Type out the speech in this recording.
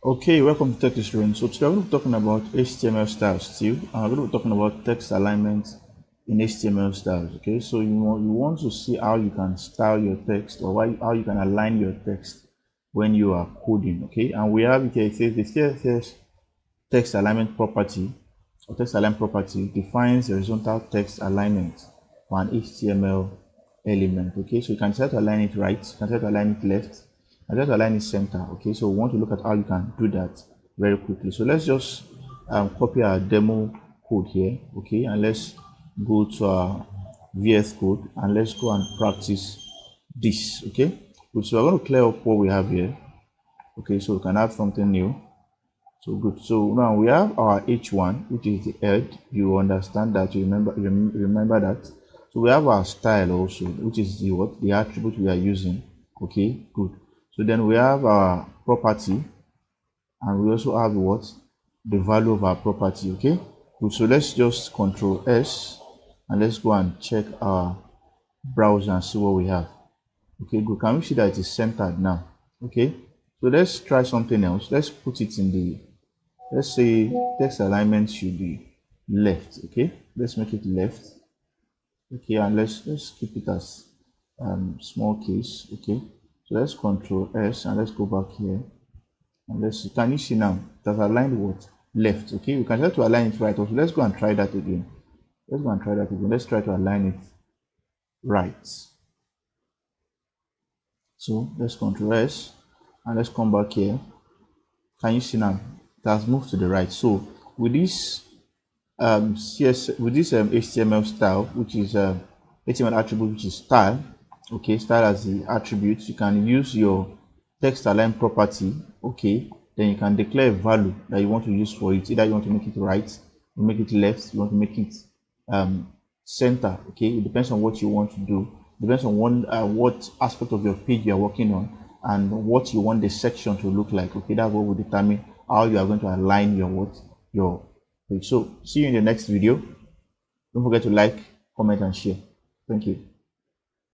Okay, welcome to Tech Students. So today we're going to be talking about HTML styles still, and we're going to be talking about text alignment in HTML styles. Okay, so you want to see how you can style your text, or how you can align your text when you are coding. Okay, and we have it here. It says text alignment property, or text alignment property defines horizontal text alignment for an HTML element. Okay, so you can try to align it right, you can try to align it left, and just align it center. Okay, so we want to look at how you can do that very quickly. So let's just copy our demo code here. Okay, and let's go to our VS Code and let's go and practice this. Okay, good. So we're going to clear up what we have here. Okay, so we can have something new. So good. So now we have our H1, which is the head. You understand that, you remember that. So we have our style also, which is the attribute we are using. Okay, good. So then we have our property, and we also have the value of our property. Okay, good. So let's just Control S and let's go and check our browser and see what we have. Okay, good. Can we see that it is centered now? Okay, so let's try something else. Let's put it in the, let's say text alignment should be left. Okay, let's make it left. Okay, and let's keep it as small case. Okay, so let's Control S and let's go back here and let's see. Can you see now that's aligned what? Left. Okay, we can try to align it right also. Let's go and try that again. Let's try to align it right. So let's Control S and let's come back here. Can you see now it has moved to the right? So with this HTML style, which is HTML attribute, which is style. Okay, style as the attribute, you can use your text align property. Okay, then you can declare a value that you want to use for it. Either you want to make it right, you make it left, you want to make it center. Okay, it depends on what you want to do. Depends on what aspect of your page you are working on and what you want the section to look like. Okay, that's what will determine how you are going to align your page. So see you in the next video. Don't forget to like, comment, and share. Thank you.